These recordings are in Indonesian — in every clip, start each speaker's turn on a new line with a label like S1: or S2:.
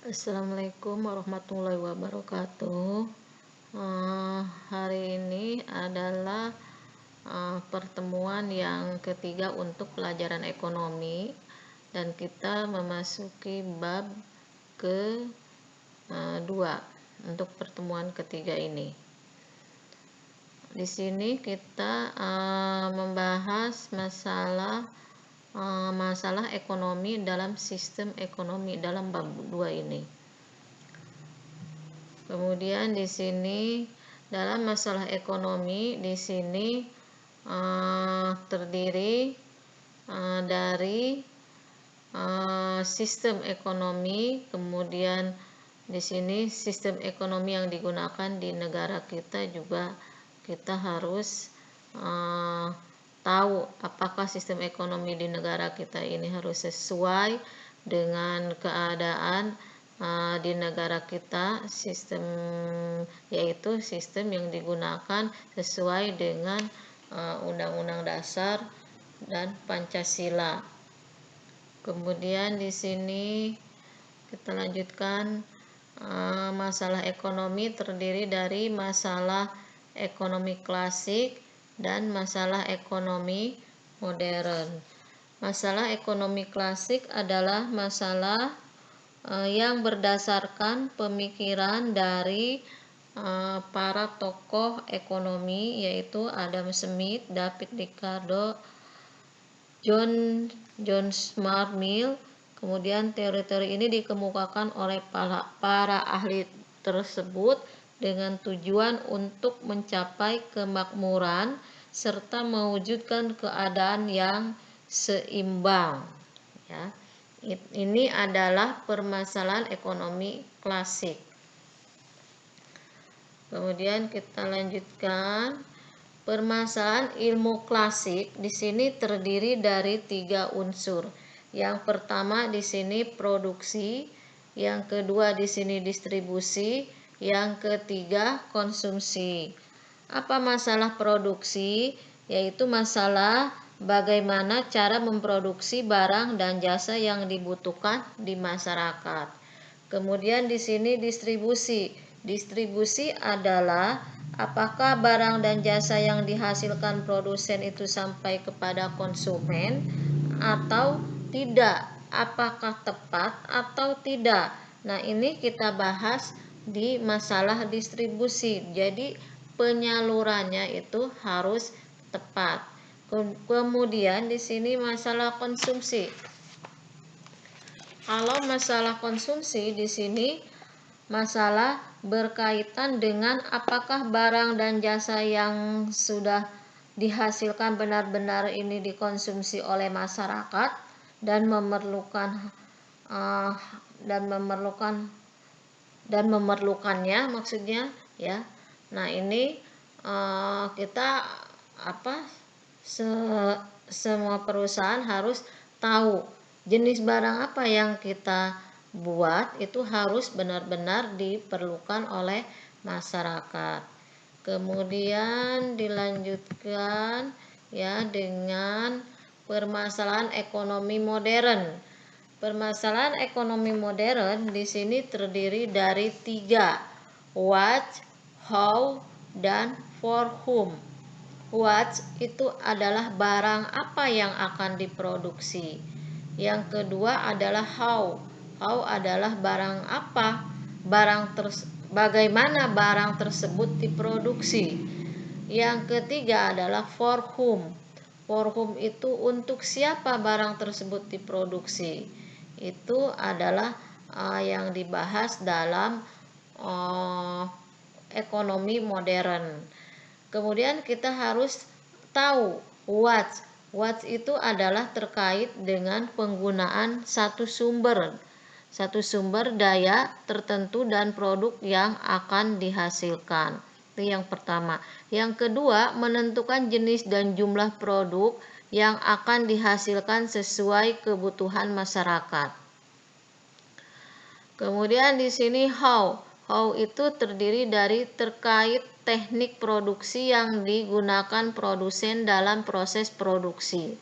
S1: Assalamualaikum warahmatullahi wabarakatuh. Hari ini adalah pertemuan yang ketiga untuk pelajaran ekonomi, dan kita memasuki bab kedua untuk pertemuan ketiga ini. Di sini kita membahas masalah ekonomi dalam sistem ekonomi dalam bab 2 ini. Kemudian di sini dalam masalah ekonomi di sini terdiri dari sistem ekonomi, kemudian di sini sistem ekonomi yang digunakan di negara kita juga kita harus tahu apakah sistem ekonomi di negara kita ini harus sesuai dengan keadaan di negara kita, yaitu sistem yang digunakan sesuai dengan Undang-Undang Dasar dan Pancasila. Kemudian di sini kita lanjutkan, masalah ekonomi terdiri dari masalah ekonomi klasik dan masalah ekonomi modern. Masalah ekonomi klasik adalah masalah yang berdasarkan pemikiran dari para tokoh ekonomi, yaitu Adam Smith, David Ricardo, John Stuart Mill. Kemudian teori-teori ini dikemukakan oleh para ahli tersebut dengan tujuan untuk mencapai kemakmuran serta mewujudkan keadaan yang seimbang. Ya. Ini adalah permasalahan ekonomi klasik. Kemudian kita lanjutkan. Permasalahan ilmu klasik di sini terdiri dari 3 unsur. Yang pertama di sini produksi, yang kedua di sini distribusi, yang ketiga konsumsi. Apa masalah produksi? Yaitu masalah bagaimana cara memproduksi barang dan jasa yang dibutuhkan di masyarakat. Kemudian di sini distribusi. Distribusi adalah apakah barang dan jasa yang dihasilkan produsen itu sampai kepada konsumen atau tidak, apakah tepat atau tidak. Nah, ini kita bahas di masalah distribusi. Jadi penyalurannya itu harus tepat. Kemudian di sini masalah konsumsi. Kalau masalah konsumsi di sini masalah berkaitan dengan apakah barang dan jasa yang sudah dihasilkan benar-benar ini dikonsumsi oleh masyarakat dan memerlukannya maksudnya, ya. Nah, ini kita semua perusahaan harus tahu jenis barang apa yang kita buat itu harus benar-benar diperlukan oleh masyarakat. Kemudian dilanjutkan ya dengan permasalahan ekonomi modern. Permasalahan ekonomi modern di sini terdiri dari 3, what, how, dan for whom. What itu adalah barang apa yang akan diproduksi. Yang kedua adalah how. How adalah barang apa, bagaimana barang tersebut diproduksi. Yang ketiga adalah for whom. For whom itu untuk siapa barang tersebut diproduksi. Itu adalah yang dibahas dalam ekonomi modern. Kemudian kita harus tahu what. What itu adalah terkait dengan penggunaan satu sumber daya tertentu dan produk yang akan dihasilkan. Itu yang pertama. Yang kedua, menentukan jenis dan jumlah produk yang akan dihasilkan sesuai kebutuhan masyarakat. Kemudian di sini how. How itu terdiri dari terkait teknik produksi yang digunakan produsen dalam proses produksi.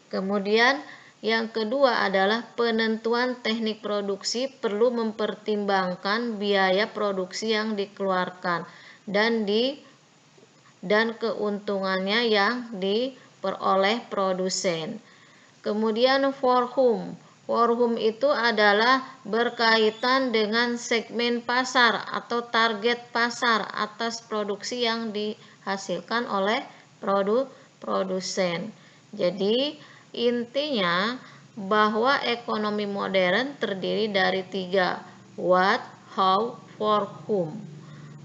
S1: Kemudian Yang kedua adalah penentuan teknik produksi perlu mempertimbangkan biaya produksi yang dikeluarkan dan keuntungannya yang diperoleh produsen. Kemudian for whom. For whom itu adalah berkaitan dengan segmen pasar atau target pasar atas produksi yang dihasilkan oleh produsen. Jadi intinya bahwa ekonomi modern terdiri dari 3, what, how, for whom.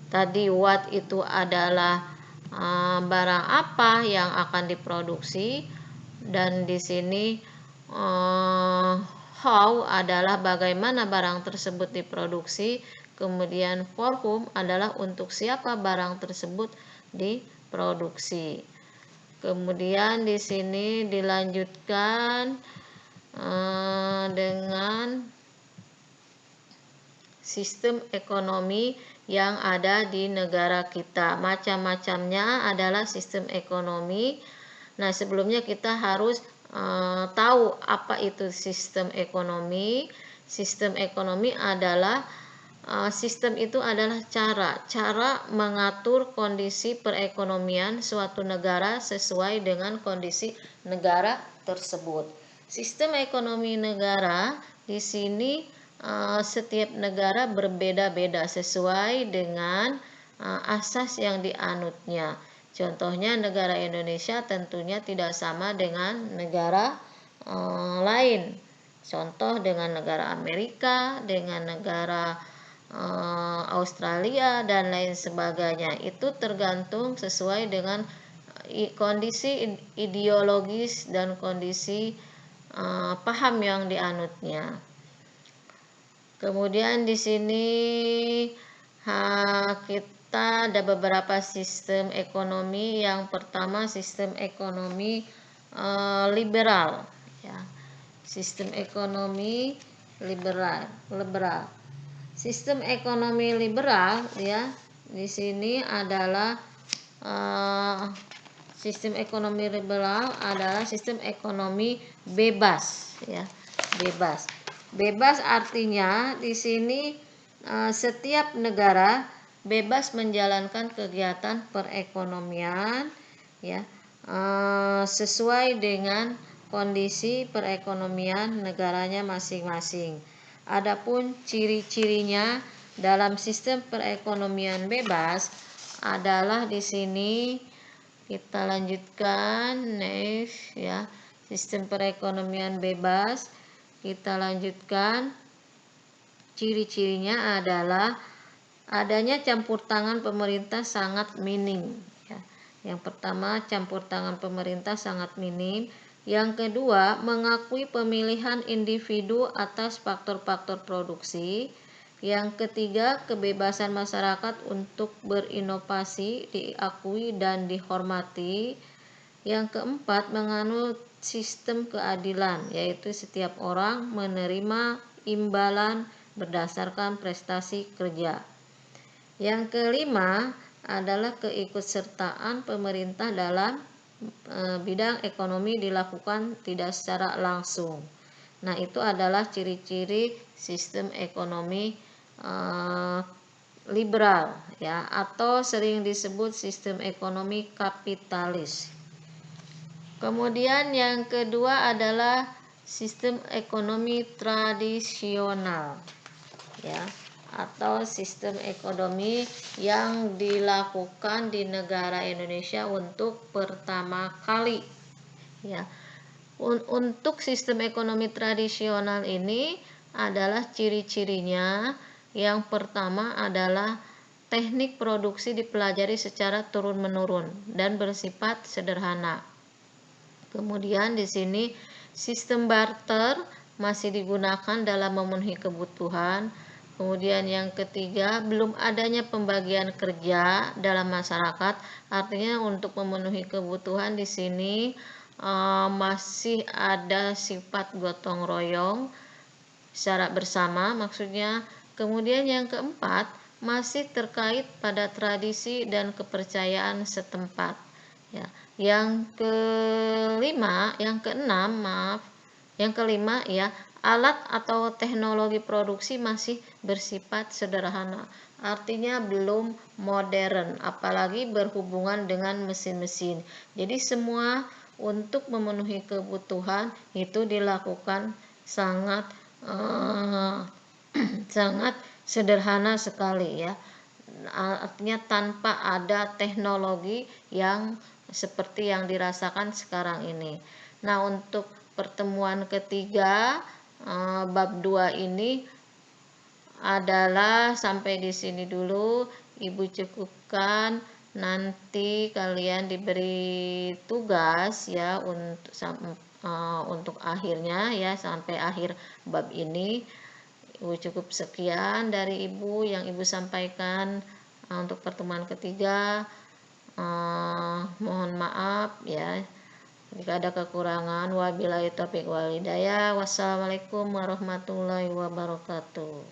S1: Tadi what itu adalah barang apa yang akan diproduksi, dan di sini how adalah bagaimana barang tersebut diproduksi, kemudian for whom adalah untuk siapa barang tersebut diproduksi. Kemudian di sini dilanjutkan dengan sistem ekonomi yang ada di negara kita. Macam-macamnya adalah sistem ekonomi. Nah, sebelumnya kita harus tahu apa itu sistem ekonomi. Sistem ekonomi adalah sistem itu adalah cara mengatur kondisi perekonomian suatu negara sesuai dengan kondisi negara tersebut. Sistem ekonomi negara di sini setiap negara berbeda-beda sesuai dengan asas yang dianutnya. Contohnya negara Indonesia tentunya tidak sama dengan negara lain. Contoh dengan negara Amerika, dengan negara Australia dan lain sebagainya. Itu tergantung sesuai dengan kondisi ideologis dan kondisi paham yang dianutnya. Kemudian di sini kita ada beberapa sistem ekonomi. Yang pertama sistem ekonomi liberal, ya. Sistem ekonomi liberal. Sistem ekonomi liberal, ya, di sini adalah sistem ekonomi liberal adalah sistem ekonomi bebas, ya, bebas. Bebas artinya di sini setiap negara bebas menjalankan kegiatan perekonomian, ya, sesuai dengan kondisi perekonomian negaranya masing-masing. Adapun ciri-cirinya dalam sistem perekonomian bebas adalah di sini kita lanjutkan next, ya. Sistem perekonomian bebas kita lanjutkan. Ciri-cirinya adalah adanya campur tangan pemerintah sangat minim, ya. Yang pertama, campur tangan pemerintah sangat minim. Yang kedua, mengakui pemilihan individu atas faktor-faktor produksi. Yang ketiga, kebebasan masyarakat untuk berinovasi diakui dan dihormati. Yang keempat, menganut sistem keadilan, yaitu setiap orang menerima imbalan berdasarkan prestasi kerja. Yang kelima adalah keikutsertaan pemerintah dalam bidang ekonomi dilakukan tidak secara langsung. Nah, itu adalah ciri-ciri sistem ekonomi liberal, ya, atau sering disebut sistem ekonomi kapitalis. Kemudian yang kedua adalah sistem ekonomi tradisional, ya, atau sistem ekonomi yang dilakukan di negara Indonesia untuk pertama kali, ya. Untuk sistem ekonomi tradisional ini adalah ciri-cirinya. Yang pertama adalah teknik produksi dipelajari secara turun-menurun dan bersifat sederhana. Kemudian di sini sistem barter masih digunakan dalam memenuhi kebutuhan. Kemudian yang ketiga, belum adanya pembagian kerja dalam masyarakat. Artinya untuk memenuhi kebutuhan di sini masih ada sifat gotong royong secara bersama maksudnya. Kemudian yang keempat, masih terkait pada tradisi dan kepercayaan setempat, ya. Yang keenam, Yang kelima ya, alat atau teknologi produksi masih bersifat sederhana, artinya belum modern, apalagi berhubungan dengan mesin-mesin. Jadi semua untuk memenuhi kebutuhan itu dilakukan sangat sangat sederhana sekali ya. Artinya tanpa ada teknologi yang seperti yang dirasakan sekarang ini. Nah, untuk pertemuan ketiga bab 2 ini adalah sampai di sini dulu. Ibu cukupkan, nanti kalian diberi tugas ya untuk akhirnya ya, sampai akhir bab ini. Ibu cukup sekian dari Ibu yang Ibu sampaikan untuk pertemuan ketiga. Mohon maaf ya jika ada kekurangan. Wabillahi taufiq wal hidayah. Wassalamualaikum warahmatullahi wabarakatuh.